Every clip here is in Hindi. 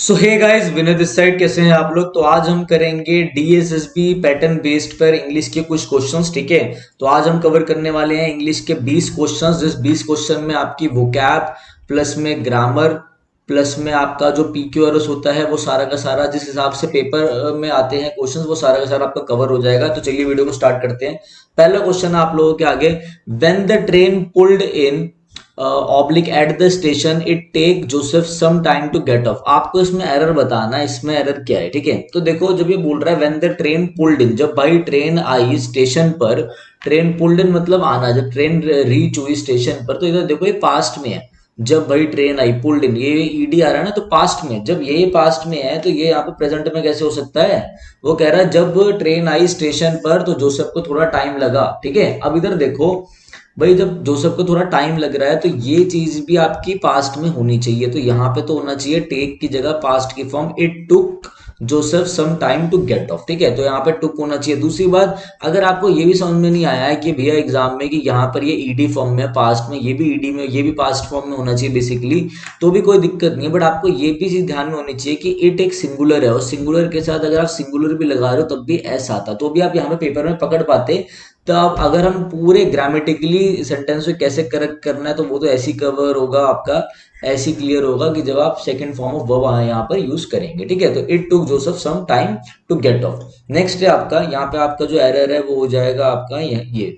So hey guys, Vinay this side. कैसे हैं आप लोग? तो आज हम करेंगे डीएसएसबी पैटर्न बेस्ड पर इंग्लिश के कुछ क्वेश्चंस। ठीक है, तो आज हम कवर करने वाले हैं इंग्लिश के 20 क्वेश्चंस। जिस 20 क्वेश्चन में आपकी वोकैब प्लस में ग्रामर प्लस में आपका जो पीक्यूआरएस होता है वो सारा का सारा जिस हिसाब से पेपर में आते हैं क्वेश्चंस वो सारा का सारा आपका कवर हो जाएगा। तो चलिए वीडियो को स्टार्ट करते हैं। पहला क्वेश्चन आप लोगों के आगे, when the train pulled in oblique at the station it take Joseph some time to get off. आपको इसमें एरर बताना है, इसमें एरर क्या है। ठीक है, तो देखो जब ये बोल रहा है व्हेन द ट्रेन पुल्ड इन, जब भाई ट्रेन आई स्टेशन पर, ट्रेन पुल्ड इन मतलब आना, जब ट्रेन रीच हुई स्टेशन पर, तो इधर देखो ये पास्ट में है। जब भाई ट्रेन आई पुल्ड इन, ये ईडी आ रहा है ना, तो पास्ट में, जब ये पास्ट में है तो ये यहाँ पे प्रेजेंट में कैसे हो सकता है? वो कह रहा है जब ट्रेन आई स्टेशन पर तो जोसेफ को थोड़ा टाइम लगा। ठीक है, अब इधर देखो भाई, जब जोसेफ को थोड़ा टाइम लग रहा है तो ये चीज भी आपकी पास्ट में होनी चाहिए। तो यहाँ पे तो होना चाहिए टेक की जगह पास्ट की form, it took Joseph some time to get off. ठीक है, तो यहाँ पे टुक होना चाहिए। दूसरी बात, अगर आपको ये भी समझ में नहीं आया है कि भैया एग्जाम में कि यहाँ पर ये ईडी फॉर्म में पास्ट में, ये भी ईडी में, ये भी पास्ट फॉर्म में होना चाहिए बेसिकली, तो भी कोई दिक्कत नहीं है। बट आपको ये भी चीज ध्यान में होनी चाहिए कि इट एक सिंगुलर है और सिंगुलर के साथ अगर आप सिंगुलर भी लगा रहे हो तब भी एस आता, तो भी आप यहाँ पे पेपर में पकड़ पाते। तो अब अगर हम पूरे ग्रामेटिकली सेंटेंस को कैसे करेक्ट करना है तो वो तो ऐसी कवर होगा आपका, ऐसी क्लियर होगा कि जब आप सेकंड फॉर्म ऑफ वर्ब यहाँ पर यूज करेंगे। ठीक है, तो it took Joseph some time to get off. Next है आपका, यहाँ पे आपका जो एरर है वो हो जाएगा आपका ये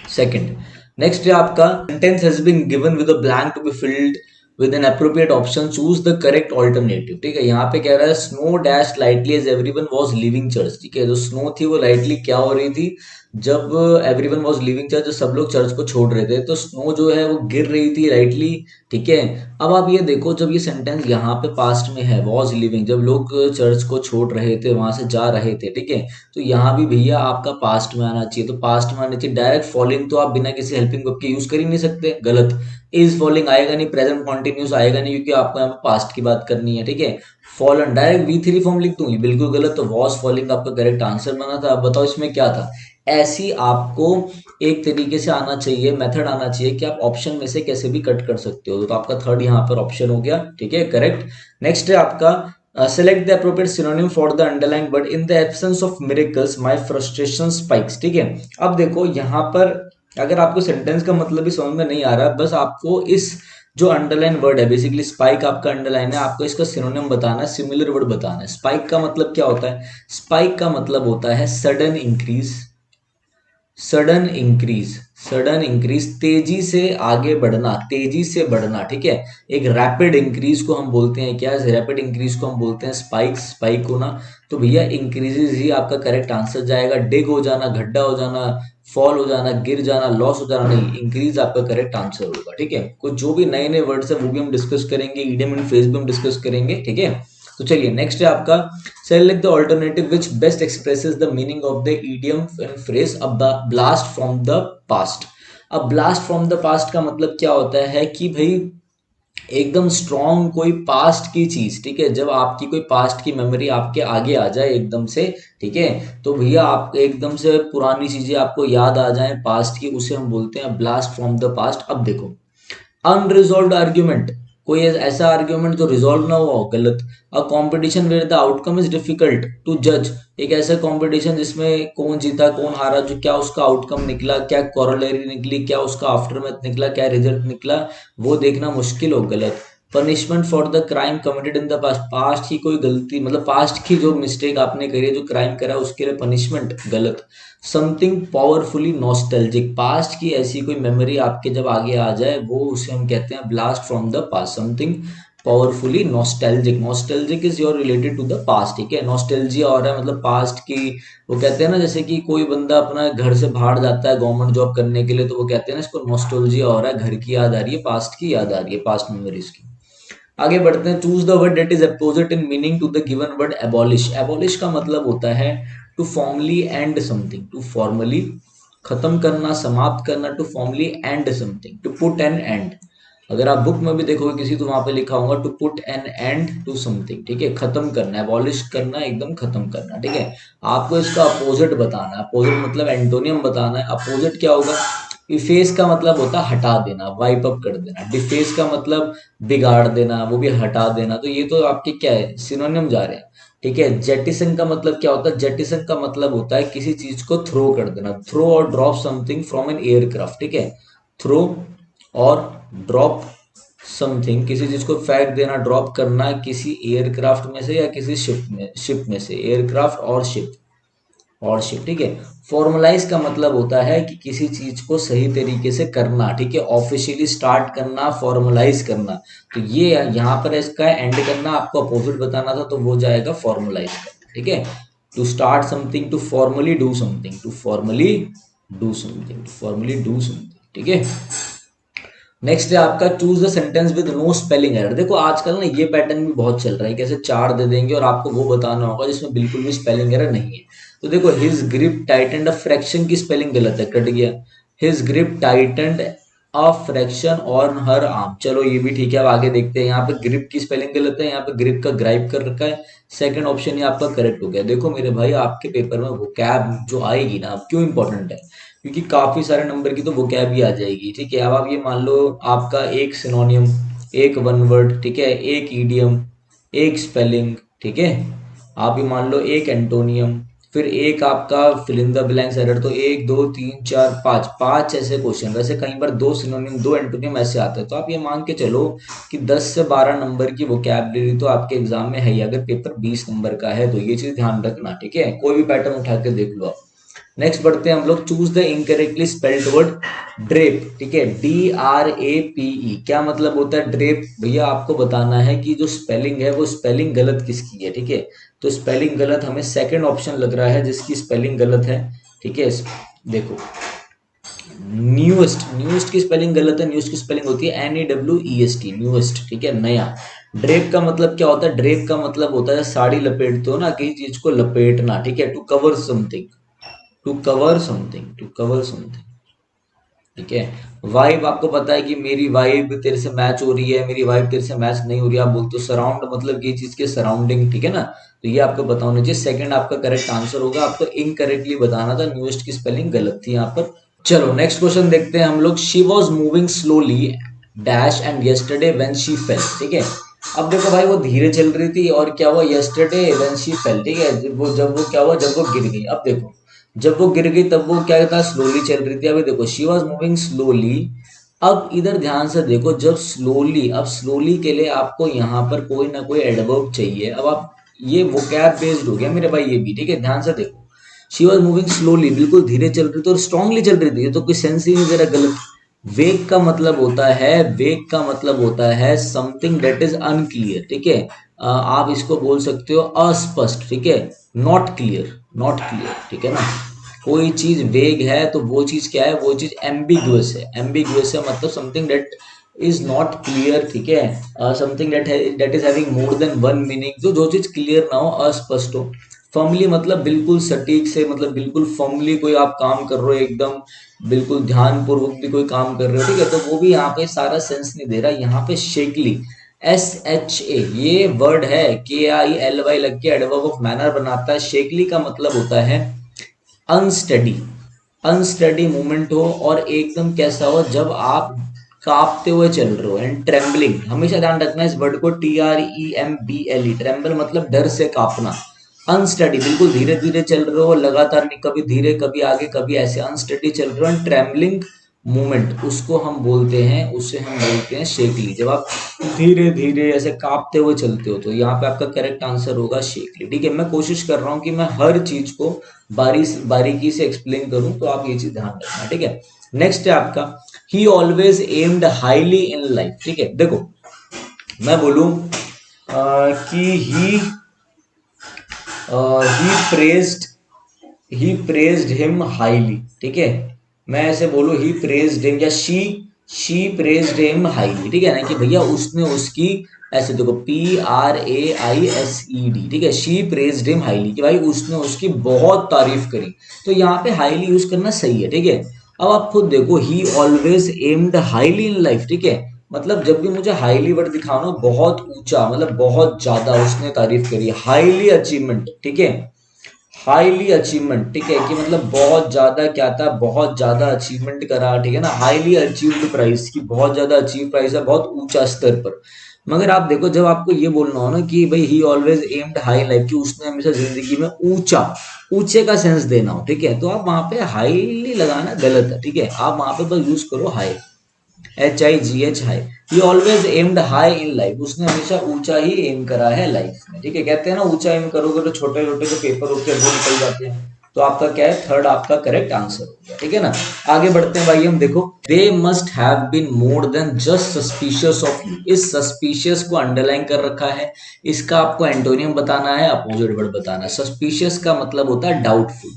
सेकंड। नेक्स्ट है आपका, sentence has been given with a blank to be filled with an appropriate option, choose the correct alternative. ठीक है, यहाँ पे कह रहा है snow dash lightly as everyone was leaving church. ठीक है, जो स्नो थी वो लाइटली क्या हो रही थी? जब एवरीवन वाज लीविंग चर्च, जब सब लोग चर्च को छोड़ रहे थे तो स्नो जो है वो गिर रही थी लाइटली। ठीक है, अब आप ये देखो, जब ये सेंटेंस यहाँ पे पास्ट में है, वॉज लिविंग, जब लोग चर्च को छोड़ रहे थे, वहां से जा रहे थे, ठीक है, तो यहाँ भी भैया आपका पास्ट में आना चाहिए। तो पास्ट में आना चाहिए। डायरेक्ट फॉलोइंग तो आप बिना किसी हेल्पिंग वर्ब के यूज कर ही नहीं सकते, गलत। इज फॉलोइंग आएगा नहीं, प्रेजेंट कॉन्टिन्यूस आएगा नहीं, क्योंकि आपको यहाँ पे पास्ट की बात करनी है। ठीक है, फॉलन डायरेक्ट V3 फॉर्म लिख दूंगी, बिल्कुल गलत। तो वॉज फॉलोइंग आपका करेक्ट आंसर बना था। अब बताओ इसमें क्या था? ऐसी आपको एक तरीके से आना चाहिए, मेथड आना चाहिए कि आप ऑप्शन में से कैसे भी कट कर सकते हो। तो आपका थर्ड यहाँ पर ऑप्शन हो गया। ठीक है, करेक्ट। नेक्स्ट है आपका, select the appropriate synonym for the underline word in the absence of miracles my frustration spikes. ठीक है, अब देखो यहाँ पर अगर आपको सेंटेंस का मतलब भी समझ में नहीं आ रहा, बस आपको इस जो अंडरलाइन वर्ड है, बेसिकली स्पाइक आपका अंडरलाइन है, आपको इसका सिनोनिम बताना है, सिमिलर वर्ड बताना है। स्पाइक का मतलब क्या होता है? स्पाइक का मतलब होता है sudden increase, sudden increase, sudden increase, तेजी से आगे बढ़ना, तेजी से बढ़ना। ठीक है, एक रैपिड इंक्रीज को हम बोलते हैं क्या? रैपिड इंक्रीज को हम बोलते हैं स्पाइक, स्पाइक होना। तो भैया इंक्रीजेज ही आपका करेक्ट आंसर जाएगा। डिग हो जाना, गड्ढा हो जाना, फॉल हो जाना, गिर जाना, लॉस हो जाना नहीं, इंक्रीज आपका करेक्ट आंसर होगा। ठीक है, कुछ जो भी नए नए वर्ड्स है वो भी हम डिस्कस करेंगे, इडियम एंड फ्रेज भी हम डिस्कस करेंगे। ठीक है, तो चलिए नेक्स्ट है आपका, select the alternative which best expresses the meaning of the idiom and phrase a blast from the past। अब blast from the past का मतलब क्या होता है कि भाई एकदम स्ट्रॉन्ग कोई पास्ट की चीज। ठीक है, जब आपकी कोई पास्ट की मेमोरी आपके आगे आ जाए एकदम से, ठीक है, तो भैया आप एकदम से पुरानी चीजें आपको याद आ जाए पास्ट की, उसे हम बोलते हैं ब्लास्ट फ्रॉम द पास्ट। अब देखो, अनरिजॉल्व्ड आर्ग्यूमेंट, कोई ऐसा आर्ग्यूमेंट जो रिजॉल्व ना हुआ हो, गलत। A competition where the outcome is difficult to जज, एक ऐसा कंपटीशन जिसमें कौन जीता कौन हारा, जो क्या उसका आउटकम निकला, क्या कॉरोलरी निकली, क्या उसका आफ्टरमैथ निकला, क्या रिजल्ट निकला, वो देखना मुश्किल हो, गलत। Punishment for the crime committed in the past, past की कोई गलती, मतलब पास्ट की जो मिस्टेक आपने करी है, जो क्राइम करा उसके लिए पनिशमेंट, गलत। समथिंग पावरफुली नॉस्टैल्जिक, पास्ट की ऐसी कोई मेमोरी आपके जब आगे आ जाए, वो उसे हम कहते हैं blast from the past. Something powerfully nostalgic, nostalgic is your related to the past. ठीक है, नॉस्टैल्जिया हो रहा है मतलब पास्ट की, वो कहते हैं ना, जैसे कि कोई बंदा अपना घर से बाहर जाता है गवर्नमेंट जॉब करने के लिए, तो वो कहते हैं ना इसको नॉस्टैल्जिया हो रहा है, घर की याद आ रही है, पास्ट की याद आ रही है, पास्ट मेमोरीज की। आगे बढ़ते हैं, choose the word that is opposite in meaning to the given word abolish. Abolish का मतलब होता है to formally end something, to formally खत्म करना, समाप्त करना, to formally end something, to put an end. अगर आप बुक में भी देखोगे किसी तो वहां पे लिखा होगा to put an end to something, ठीक है, खत्म करना, एबॉलिश करना, एकदम खत्म करना, ठीक है। आपको इसका अपोजिट बताना है, अपोजिट मतलब एंटोनियम बताना है। अपोजिट क्या होगा? इफेस का मतलब होता है हटा देना, वाइप अप कर देना। डिफेस का मतलब बिगाड़ देना, वो भी हटा देना। तो ये तो आपके क्या है, सिनोनिम जा रहे हैं, ठीक है। जेटिसन का मतलब क्या होता है? जेटिसन का मतलब होता है किसी चीज को थ्रो कर देना, थ्रो और drop something from an aircraft, ठीक है। थ्रो और ड्रॉप समथिंग, किसी चीज को फेंक देना, ड्रॉप करना किसी एयरक्राफ्ट में से या किसी शिप में से, एयरक्राफ्ट और शिप, ठीक है। फॉर्मलाइज का मतलब होता है कि किसी चीज को सही तरीके से करना, ठीक है, ऑफिशियली स्टार्ट करना, फॉर्मलाइज करना। तो ये यहाँ पर इसका एंड करना, आपको अपोजिट बताना था, तो वो जाएगा फॉर्मलाइज करना, ठीक है। To start something, to formally do something, to formally do something, to formally do something, ठीक है। नेक्स्ट है आपका choose the sentence with no spelling error. देखो आजकल ना ये पैटर्न भी बहुत चल रहा है, कैसे चार दे देंगे और आपको वो बताना होगा जिसमें बिल्कुल भी स्पेलिंग एरर नहीं है। तो देखो his grip tightened a fraction की स्पेलिंग गलत है, कट गया। His grip tightened a fraction on her arm, चलो ये भी ठीक है। अब आगे देखते हैं, यहाँ पे ग्रिप की स्पेलिंग गलत है, यहाँ पे ग्रिप का ग्राइप कर रखा है। सेकंड ऑप्शन ही आपका करेक्ट हो गया। देखो मेरे भाई, आपके पेपर में वोकैब जो आएगी ना, क्यों इंपॉर्टेंट है? क्योंकि काफी सारे नंबर की तो वोकैब ही आ जाएगी, ठीक है। अब आप ये मान लो आपका एक सिनोनियम, एक वन वर्ड, ठीक है, एक ईडियम, एक स्पेलिंग, ठीक है। आप ये मान लो एक एंटोनियम, फिर एक आपका fill in the blanks error. तो एक दो तीन चार पांच, पांच ऐसे क्वेश्चन। वैसे कई बार दो सिनोनियम दो एंटोनियम ऐसे आते हैं। तो आप ये मान के चलो कि 10 से 12 नंबर की वोकैबलरी तो आपके एग्जाम में है ही। अगर पेपर 20 नंबर का है तो ये चीज ध्यान रखना, ठीक है। कोई भी पैटर्न उठा के देख लो आप। नेक्स्ट बढ़ते हैं हम लोग, choose the incorrectly spelled word drape, ठीक है, DRAPE। क्या मतलब होता है ड्रेप? भैया आपको बताना है कि जो स्पेलिंग है वो स्पेलिंग गलत किसकी है, ठीक है। तो स्पेलिंग गलत हमें सेकंड ऑप्शन लग रहा है जिसकी स्पेलिंग गलत है, ठीक है। देखो न्यूएस्ट, न्यूएस्ट की स्पेलिंग गलत है। न्यूएस्ट की स्पेलिंग होती है NEWEST, न्यूएस्ट, ठीक है, नया। ड्रेप का मतलब क्या होता है? ड्रेप का मतलब होता है साड़ी लपेटते हो ना, किसी चीज को लपेटना, ठीक है, to cover something, to cover something, to cover something, ठीक है। वाइब, आपको पता है कि मेरी वाइब तेरे से मैच हो रही है, मेरी वाइब तेरे से मैच नहीं हो रही है। आप बोलते हो सराउंड, मतलब ये चीज के सराउंडिंग, ठीक है ना। तो ये आपको पता होना चाहिए। सेकंड आपका करेक्ट आंसर होगा। आपको इनकरेक्टली बताना था, न्यूएस्ट की स्पेलिंग गलत थी यहाँ पर। चलो नेक्स्ट क्वेश्चन देखते हैं हम लोग। She was moving slowly dash and yesterday when she fail, ठीक है। अब देखो भाई, वो धीरे चल रही थी और क्या हुआ, यस्टरडे व्हेन शी फेल, ठीक है। जब वो क्या हुआ, जब वो गिर गई। अब देखो जब वो गिर गई तब वो क्या था, स्लोली चल रही थी। अभी देखो शी वॉज मूविंग स्लोली। अब इधर ध्यान से देखो, जब स्लोली, अब स्लोली के लिए आपको यहाँ पर कोई ना कोई एडवर्ब चाहिए। अब आप ये वोकैब बेस्ड हो गया मेरे भाई ये भी, ठीक है। ध्यान से देखो, शी वॉज मूविंग स्लोली, बिल्कुल धीरे चल रही थी और स्ट्रांगली चल रही थी। ये तो कोई सेंस ही नहीं दे रहा, गलत। वेग का मतलब होता है, वेग का मतलब होता है समथिंग दैट इज अनक्लियर, ठीक है। आप इसको बोल सकते हो अस्पष्ट, ठीक है। नॉट क्लियर, नॉट क्लियर, ठीक है ना। कोई चीज वेग है तो वो चीज क्या है, वो चीज एम्बिगुअस है। एम्बिगुअस है मतलब something that is not clear, ठीक है। Something that is having more than one meaning, जो जो चीज क्लियर ना हो, अस्पष्ट हो। फर्मली मतलब बिल्कुल सटीक से, मतलब बिल्कुल फर्मली कोई आप काम कर रहे हो, एकदम बिल्कुल ध्यान पूर्वक भी कोई काम कर रहे हो, ठीक है। तो वो भी यहाँ पे सारा सेंस नहीं दे रहा। यहाँ पे शेकली, SHA ये वर्ड है, KILY लग के एडवर्ब ऑफ मैनर बनाता है। शेकली का मतलब होता है अनस्टडी, अनस्टडी मूवमेंट हो और एकदम कैसा हो, जब आप कांपते हुए चल रहे हो। एंड ट्रेम्बलिंग, हमेशा ध्यान रखना इस वर्ड को, TREMBLE, ट्रेम्बल मतलब डर से कांपना। अनस्टडी बिल्कुल धीरे धीरे चल रहे हो, लगातार नहीं, कभी धीरे कभी आगे कभी ऐसे, अनस्टडी चल रहे हो। एंड ट्रेम्बलिंग मूवमेंट, उसको हम बोलते हैं, उसे हम बोलते हैं शेकली। जब आप धीरे धीरे ऐसे कांपते हुए चलते हो, तो यहाँ पे आपका करेक्ट आंसर होगा शेकली, ठीक है। मैं कोशिश कर रहा हूँ कि मैं हर चीज को बारीकी से एक्सप्लेन करूं, तो आप ये चीज ध्यान रखना, ठीक है। नेक्स्ट है आपका, ही always aimed highly in life, ठीक है। देखो मैं बोलूं कि ही प्रेज्ड, ही प्रेज्ड हिम हाईली, ठीक है। मैं ऐसे बोलूं ही प्रेज्ड हिम, या शी प्रेज्ड हिम हाईली, ठीक है ना, कि भैया उसने उसकी, ऐसे देखो PRAISED, ठीक है। शी प्रेज्ड हिम हाईली, कि भाई उसने उसकी बहुत तारीफ करी। तो यहाँ पे हाईली यूज करना सही है, ठीक है। अब आप खुद देखो, ही always aimed highly in life, ठीक है। मतलब जब भी मुझे हाईली वर्ड दिखाओ ना, बहुत ऊंचा मतलब बहुत ज्यादा उसने तारीफ करी, हाईली अचीवमेंट, ठीक है, हाईली अचीवमेंट, ठीक है, कि मतलब बहुत ज्यादा क्या था, बहुत ज्यादा अचीवमेंट करा, ठीक है ना, हाईली अचीव्ड प्राइस की, बहुत ज्यादा अचीव प्राइस है, बहुत ऊंचा स्तर पर। मगर आप देखो जब आपको ये बोलना हो ना कि भाई ही ऑलवेज एम्ड हाई लाइफ, कि उसने हमेशा जिंदगी में ऊंचा, ऊंचे का सेंस देना हो, ठीक है, तो आप वहां पे हाईली लगाना गलत है, ठीक है, आप वहां पे बस यूज करो high, HIGH high. He always aimed high in life, उसने हमेशा ऊंचा ही एम करा है लाइफ में, ठीक है, कहते हैं ना ऊंचा एम करोगे तो छोटे छोटे जो पेपर होते हैं वो निकल जाते हैं। तो आपका क्या है, थर्ड आपका करेक्ट आंसर हो गया, ठीक है ना। आगे बढ़ते हैं भाई, हम देखो, they must have been more than just suspicious of you, इस सस्पिशियस को अंडरलाइन कर रखा है, इसका आपको एंटोनियम बताना है, अपोजिट वर्ड बताना है। सस्पिशियस का मतलब होता है डाउटफुल,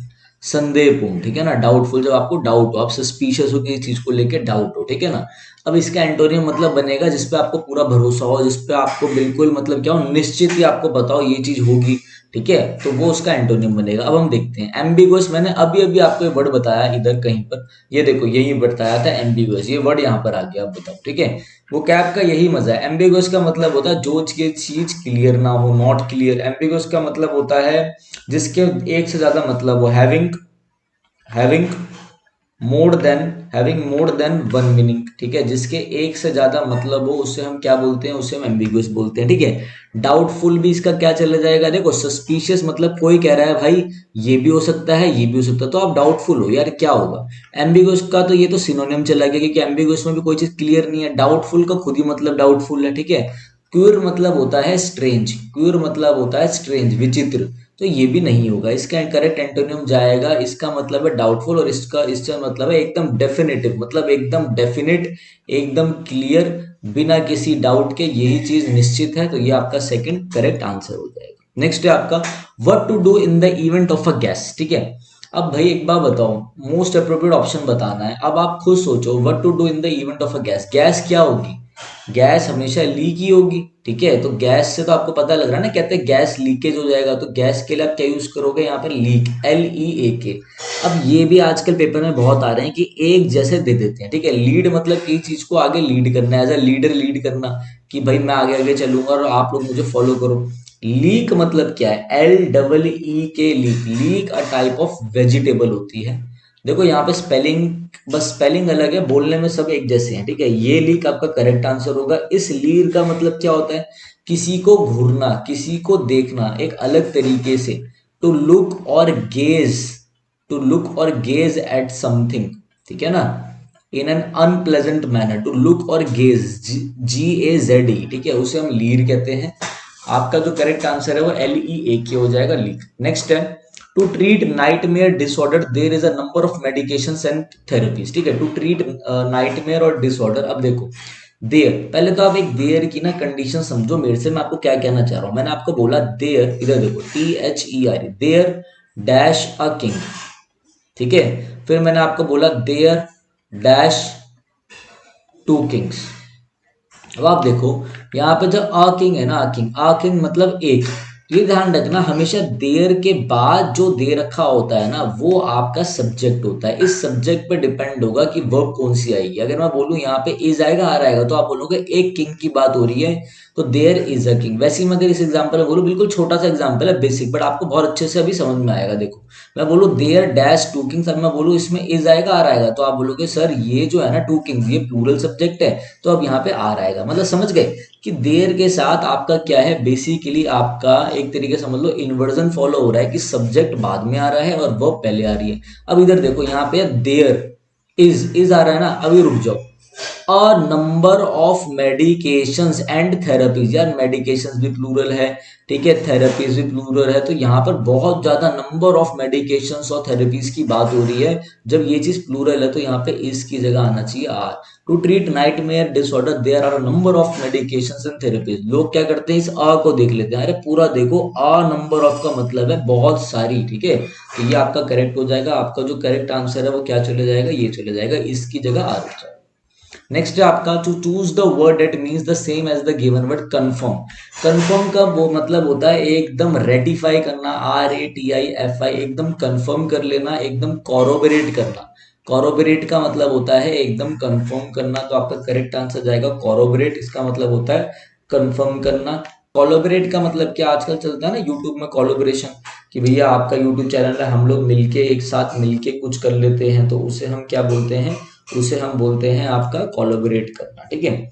संदेहपूर्ण, ठीक है ना, डाउटफुल, जब आपको डाउट हो, आप सस्पिशियस हो किसी चीज को लेके डाउट हो, ठीक है ना। अब इसका एंटोनियम मतलब बनेगा जिसपे आपको पूरा भरोसा हो, जिसपे आपको बिल्कुल मतलब क्या हो, निश्चित ही आपको बताओ ये चीज होगी, ठीक है, तो वो उसका एंटोनियम बनेगा। अब हम देखते हैं एम्बिगुअस, मैंने अभी अभी आपको ये वर्ड बताया इधर कहीं पर, ये देखो यही बताया था एम्बिगुअस, ये वर्ड यहाँ पर आ गया, आप बताओ, ठीक है। वो कैप का यही मजा है, एम्बिगुअस का मतलब होता है जो चीज क्लियर ना हो, नॉट क्लियर। एम्बिगुअस का मतलब होता है जिसके एक से ज्यादा मतलब हो, having more than one meaning, ठीक है, जिसके एक से ज्यादा मतलब हो उसे हम क्या बोलते हैं, उसे हम एम्बिगुअस बोलते हैं, ठीक है। डाउटफुल भी इसका क्या चला जाएगा, देखो सस्पिशियस मतलब कोई कह रहा है भाई ये भी हो सकता है, ये भी हो सकता है, तो आप डाउटफुल हो यार क्या होगा। एम्बिगुअस का तो ये तो सिनोनिम चला गया, क्योंकि एम्बिगुअस में भी कोई चीज क्लियर नहीं है, डाउटफुल का खुद ही मतलब डाउटफुल है, ठीक है। क्यूर मतलब होता है स्ट्रेंज, क्यूर मतलब होता है स्ट्रेंज, विचित्र, तो ये भी नहीं होगा, इसका करेक्ट एंटोनियम जाएगा, इसका मतलब है डाउटफुल, और इसका मतलब है एकदम डेफिनेटिव, मतलब एकदम डेफिनेट, एकदम क्लियर, बिना किसी डाउट के यही चीज निश्चित है, तो ये आपका सेकंड करेक्ट आंसर हो जाएगा। नेक्स्ट है आपका what to do in the event of a gas, ठीक है। अब भाई एक बार बताओ, मोस्ट अप्रोप्रिएट ऑप्शन बताना है, अब आप खुद सोचो what to do in the event of a gas, gas क्या होगी, गैस हमेशा लीक ही होगी, ठीक है, तो गैस से तो आपको पता लग रहा है ना, कहते हैं गैस लीकेज हो जाएगा, तो गैस के लिए आप क्या यूज करोगे, यहाँ पर लीक, LEAK। अब ये भी आजकल पेपर में बहुत आ रहे हैं कि एक जैसे दे देते हैं, ठीक है, लीड मतलब किसी चीज को आगे लीड करना है, एज अ लीडर लीड करना, कि भाई मैं आगे आगे चलूंगा और आप लोग मुझे फॉलो करो। लीक मतलब क्या है, LEEK, leak, leak a type of vegetable होती है। देखो यहाँ पे स्पेलिंग, बस स्पेलिंग अलग है, बोलने में सब एक जैसे हैं, ठीक है, ये लीक आपका करेक्ट आंसर होगा। इस लीर का मतलब क्या होता है, किसी को घूरना, किसी को देखना एक अलग तरीके से, टू लुक और गेज, टू लुक और गेज एट समथिंग, ठीक है ना, in an unpleasant manner, to look और गेज, GAZE, ठीक है, उसे हम लीर कहते हैं। आपका जो करेक्ट आंसर है वो LEAK हो जाएगा, लीक। नेक्स्ट है to treat nightmare disorder there is a number of medications and therapies, ठीक है, टू ट्रीट नाइटमेयर और डिसऑर्डर। अब देखो देयर, पहले तो आप एक देयर की ना कंडीशन समझो मेरे से, मैं आपको क्या कहना चाह रहा हूं। मैंने आपको बोला देयर, इधर देखो THER, there dash a king, ठीक है, फिर मैंने आपको बोला देयर डैश टू किंग्स। अब आप देखो यहाँ पे जो अ किंग है ना, अ किंग मतलब एक, ये ध्यान रखना हमेशा देयर के बाद जो दे रखा होता है ना वो आपका सब्जेक्ट होता है, इस सब्जेक्ट पे डिपेंड होगा कि वर्ब कौन सी आएगी। अगर मैं बोलूं यहाँ पे इज आएगा, आर आएगा, तो आप बोलोगे एक किंग की बात हो रही है, तो देयर इज अ किंग। वैसे ही मैं अगर इस एग्जाम्पल में बोलूं, बिल्कुल छोटा सा एग्जाम्पल है बेसिक, बट आपको बहुत अच्छे से अभी समझ में आएगा। देखो मैं बोलूं देयर डैश टू किंग्स, अब मैं बोलूं इसमें इज आएगा, आर आएगा, तो आप बोलोगे सर ये जो है ना टू किंग्स ये प्लूरल सब्जेक्ट है, तो अब यहाँ पे आर आएगा। मतलब समझ गए कि देयर के साथ आपका क्या है, बेसिकली आपका एक तरीके से समझ लो इन्वर्जन फॉलो हो रहा है, कि सब्जेक्ट बाद में आ रहा है और वर्ब पहले आ रही है। अब इधर देखो यहाँ पे देयर इज आ रहा है ना, अभी रुक जाओ, अ number of medications and therapies, यार मेडिकेशंस भी प्लूरल है, ठीक है, थेरेपीज भी प्लूरल है, तो यहाँ पर बहुत ज्यादा नंबर ऑफ मेडिकेशंस और थेरेपीज की बात हो रही है। जब ये चीज प्लूरल है तो यहाँ पे इस की जगह आना चाहिए are. To treat nightmare disorder there are number of medications and therapies. लोग क्या करते हैं, इस अ को देख लेते हैं, अरे पूरा देखो, अ नंबर ऑफ का मतलब है बहुत सारी, ठीक है, तो ये आपका करेक्ट हो जाएगा। आपका जो करेक्ट आंसर है वो क्या चले जाएगा, ये चले जाएगा, इसकी जगह आर हो जाएगा। नेक्स्ट है आपका to choose the word that means the same as the given word, confirm. Confirm का वो मतलब होता है एकदम रेटिफाई करना, RATIFI, एकदम कंफर्म कर लेना, एकदम कॉरोबोरेट करना। कॉरोबोरेट का मतलब होता है एकदम कंफर्म करना, तो आपका करेक्ट आंसर जाएगा कॉरोबोरेट। इसका मतलब होता है कंफर्म करना। कोलैबोरेट का मतलब क्या आजकल चलता है ना यूट्यूब में कोलैबोरेशन, कि भैया आपका यूट्यूब चैनल है, हम लोग मिलके एक साथ मिलके कुछ कर लेते हैं, तो उसे हम क्या बोलते हैं, उसे हम बोलते हैं आपका कोलैबोरेट करना, ठीक है।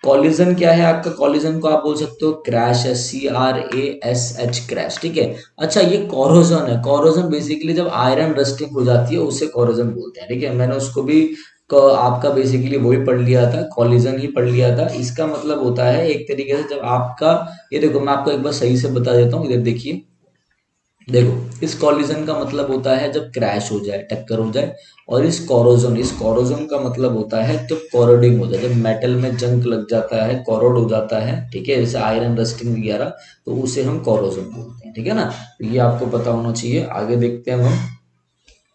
कॉलिजन क्या है आपका, कॉलिजन को आप बोल सकते हो क्रैश है, CRASH क्रैश, ठीक है। अच्छा ये कोरोजन है, कोरोजन बेसिकली जब आयरन रस्टिंग हो जाती है उसे कोरोजन बोलते हैं, ठीक है। मैंने उसको भी आपका बेसिकली वही पढ़ लिया था, कॉलिजन ही पढ़ लिया था। इसका मतलब होता है एक तरीके से जब आपका, ये देखो मैं आपको एक बार सही से बता देता हूँ, इधर देखिए, देखो इस कॉलिजन का मतलब होता है जब क्रैश हो जाए, टक्कर हो जाए। और इस कोरोजन का मतलब होता है जब कोरोडिंग हो जाए, जब मेटल में जंग लग जाता है, कोरोड हो जाता है, ठीक है, जैसे आयरन रस्टिंग वगैरह, तो उसे हम कोरोजन बोलते हैं, ठीक है ना। तो ये आपको पता होना चाहिए। आगे देखते हैं हम,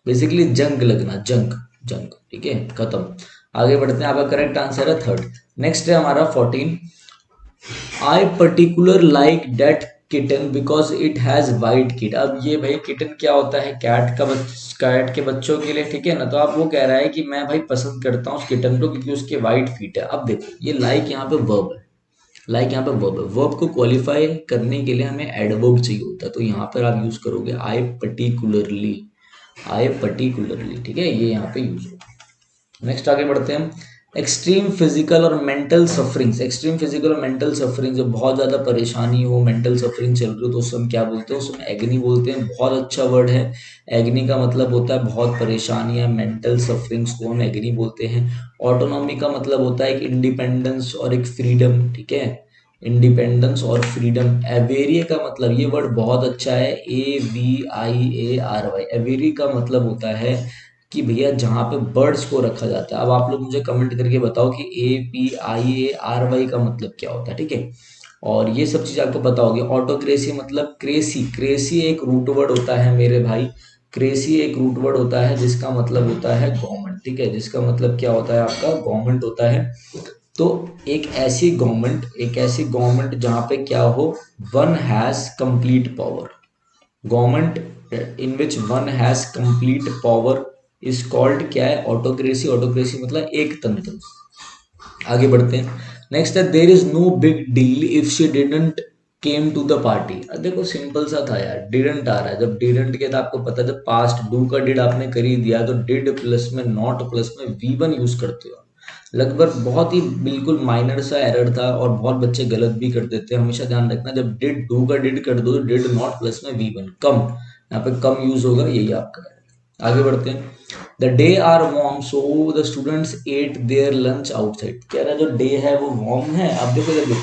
बेसिकली जंग लगना, जंग, जंग, ठीक है, खत्म। आगे बढ़ते हैं, आपका करेक्ट आंसर है थर्ड। नेक्स्ट है हमारा 14। I particular like that kitten because it has white kit. अब ये भाई किटन क्या होता है, कैट के बच्चों के लिए, ठीक है ना। तो आप वो कह रहा है कि मैं भाई पसंद करता हूँ उस किटन को क्योंकि उसके वाइट फीट है। अब देखो ये लाइक यहाँ पे वर्ब है, लाइक यहाँ पे वर्ब है, वर्ब को क्वालिफाई करने के लिए हमें एडवर्ब चाहिए होता है, तो यहाँ पर आप यूज करोगे आई पर्टिकुलरली, आई पर्टिकुलरली, ठीक है, ये यहाँ पे यूज होगा। नेक्स्ट आगे बढ़ते हैं। एक्सट्रीम फिजिकल और मेंटल सफरिंग्स, एक्सट्रीम फिजिकल और मेंटल सफरिंग, जब बहुत ज्यादा परेशानी हो, मेंटल सफरिंग चल रही हो, तो उसको हम क्या बोलते हैं, उसको एग्नी बोलते हैं। बहुत अच्छा वर्ड है, एग्नी का मतलब होता है बहुत परेशानियां, मेंटल सफरिंग्स को हम एग्नी बोलते हैं। ऑटोनॉमी का मतलब होता है एक इंडिपेंडेंस और एक फ्रीडम, ठीक है, इंडिपेंडेंस और फ्रीडम। एवेरिए का मतलब, ये वर्ड बहुत अच्छा है, AVIARY, एवेरी का मतलब होता है कि भैया जहाँ पे बर्ड्स को रखा जाता है। अब आप लोग मुझे कमेंट करके बताओ कि APIARY का मतलब क्या होता है, ठीक है। और ये सब चीज आपको पता होगी। ऑटोक्रेसी मतलब क्रेसी, क्रेसी एक रूट वर्ड होता है मेरे भाई, क्रेसी एक रूट वर्ड होता है जिसका मतलब होता है गवर्नमेंट, ठीक है, जिसका मतलब क्या होता है आपका गवर्नमेंट होता है। तो एक ऐसी गवर्नमेंट जहाँ पे क्या हो, one has complete power, government in which one has complete power is called क्या है, ऑटोक्रेसी। ऑटोक्रेसी मतलब एक तंत्र। आगे बढ़ते हैं। नेक्स्ट है there is no big deal if she didn't came to the party. देखो सिंपल सा था यार, डिडंट आ रहा है, जब डिडंट के, तो आपको पता है जब पास्ट डू का डिड आपने कर ही दिया तो डिड प्लस में नॉट प्लस में V1 यूज करते हो। लगभग बहुत ही बिल्कुल माइनर सा एरर था और बहुत बच्चे गलत भी कर देते हैं, हमेशा ध्यान रखना जब डिड डू का डिड कर दो तो डिड नॉट प्लस में V1 कम, यहाँ पे कम यूज होगा, यही आपका है। आगे बढ़ते हैं। The day are warm so the students ate their lunch outside. कह रहा है जो डे है वो वार्म है। अब देखो इधर देखो,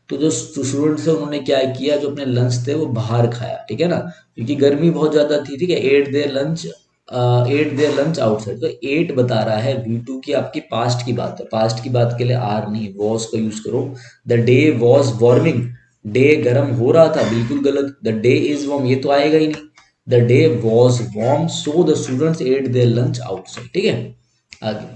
तो जो स्टूडेंट्स है उन्होंने क्या किया, जो अपने लंच थे वो बाहर खाया, ठीक है ना, क्योंकि गर्मी बहुत ज्यादा थी, ठीक है। एट देयर लंच आउटसाइड, तो एट बता रहा है V2 की, आपकी पास्ट की बात है, पास्ट की बात के लिए आर नहीं वॉज का यूज करो। The day was warming, day गर्म हो रहा था, बिल्कुल गलत। द डे इज वार्म, ये तो आएगा ही नहीं। The day was warm so the students ate their lunch outside, ठीक है। आगे,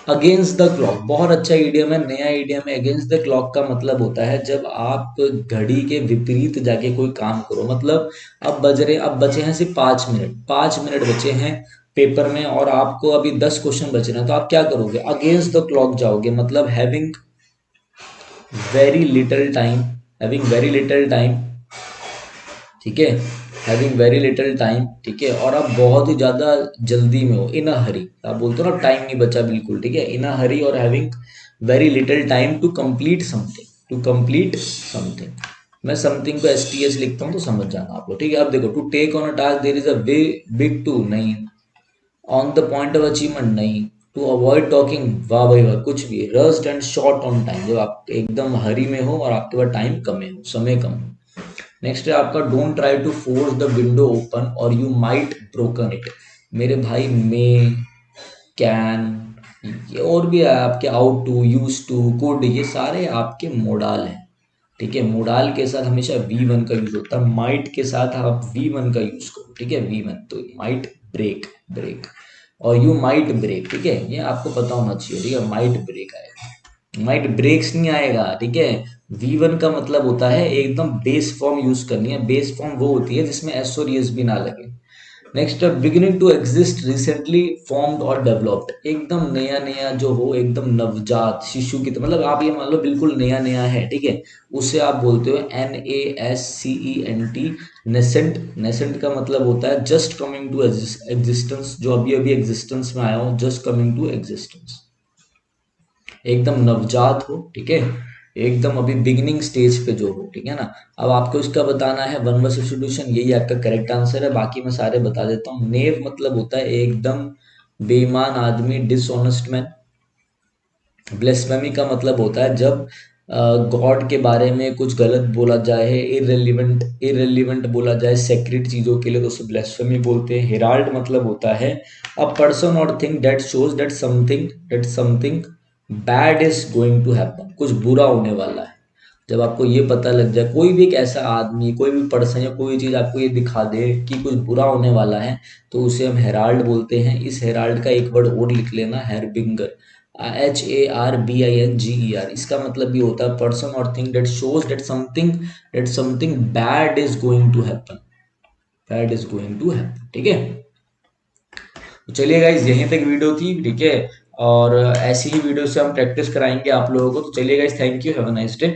अगेंस्ट द क्लॉक, बहुत अच्छा ईडियम है, नया ईडियम है। अगेंस्ट द क्लॉक का मतलब होता है जब आप घड़ी के विपरीत जाके कोई काम करो, मतलब अब बचे हैं सिर्फ 5 मिनट, 5 मिनट बचे हैं पेपर में और आपको अभी 10 क्वेश्चन बचे हैं, तो आप क्या करोगे, अगेंस्ट द क्लॉक जाओगे, मतलब very little time having very little time, ठीक है, हैविंग वेरी लिटिल टाइम, ठीक है, और आप बहुत ही ज्यादा जल्दी में हो, इन अ हरी, आप बोलते हो ना टाइम नहीं बचा बिल्कुल, ठीक है, इन अ हरी और having very little time to complete something, to complete something. मैं समथिंग को STS लिखता हूँ तो समझ जाना आप लोग, ठीक है। अब देखो, to take on a task there is a way big to, नहीं। On the point of achievement, नहीं। टू अवॉइड टॉकिंग, वाह भाई वाह, कुछ भी। Rust and short on time, जब आप एकदम हरी में हो और आपके पास टाइम कम है, समय कम हो। नेक्स्ट है आपका don't try to force the window open और यू माइट ब्रोकन इट। मेरे भाई मे, कैन, ये और भी है आपके, ought to, used to, could, ये सारे आपके मोडाल हैं, ठीक है। मोडाल के साथ हमेशा V1 का यूज होता है, माइट के साथ आप V1 का यूज करो, ठीक है, V1, तो माइट ब्रेक, ब्रेक, और यू माइट ब्रेक, ठीक है, ये आपको पता होना चाहिए, ठीक है, माइट ब्रेक आएगा, माइट ब्रेक्स नहीं आएगा, ठीक है। V1 का मतलब होता है एकदम बेस फॉर्म यूज करनी है, बेस फॉर्म वो होती है जिसमें S और ES भी ना लगे, नेक्स्ट है beginning to exist, recently formed और डेवलप्ड, एकदम नया नया जो हो, एकदम नवजात शिशु की, तो मतलब आप ये मान लो बिल्कुल नया नया है, ठीक है, उसे आप बोलते हो NASCENT, नेसेंट। नेसेंट का मतलब होता है जस्ट कमिंग टू एग्जिस्टेंस, जो अभी अभी एग्जिस्टेंस में आया हो, जस्ट कमिंग टू एग्जिस्टेंस, एकदम नवजात हो, ठीक है, एकदम अभी बिगिनिंग स्टेज पे जो हो, ठीक है ना। अब आपको इसका बताना है वन वर्ड सब्स्टिट्यूशन, यही आपका करेक्ट आंसर है, बाकी मैं सारे बता देता हूँ। नेव मतलब होता है एकदम बेईमान आदमी, डिसऑनेस्ट मैन। ब्लेस्फेमी का मतलब होता है जब गॉड के बारे में कुछ गलत बोला जाए, इररिलेवेंट इररिलेवेंट बोला जाए सेक्रेट चीजों के लिए, तो उसे ब्लेस्फेमी बोलते हैं। हेराल्ड मतलब होता है अ पर्सन और thing that shows that something bad is going to happen, कुछ बुरा होने वाला है। जब आपको ये पता लग जाए, कोई भी एक ऐसा आदमी, कोई भी पर्सन या कोई चीज आपको ये दिखा दे कि कुछ बुरा होने वाला है, तो उसे हम हेराल्ड बोलते हैं। इस हेराल्ड का एक वर्ड और लिख लेना, हैरबिंगर, HARBINGER। इसका मतलब ये होता है पर्सन और thing that shows that something bad is going to happen, bad is going to happen, ठीक है। तो चलिए गाइज, यहीं तक वीडियो थी, ठीक है, और ऐसी ही वीडियो से हम प्रैक्टिस कराएंगे आप लोगों को। तो चलिए guys, thank you, have a nice day.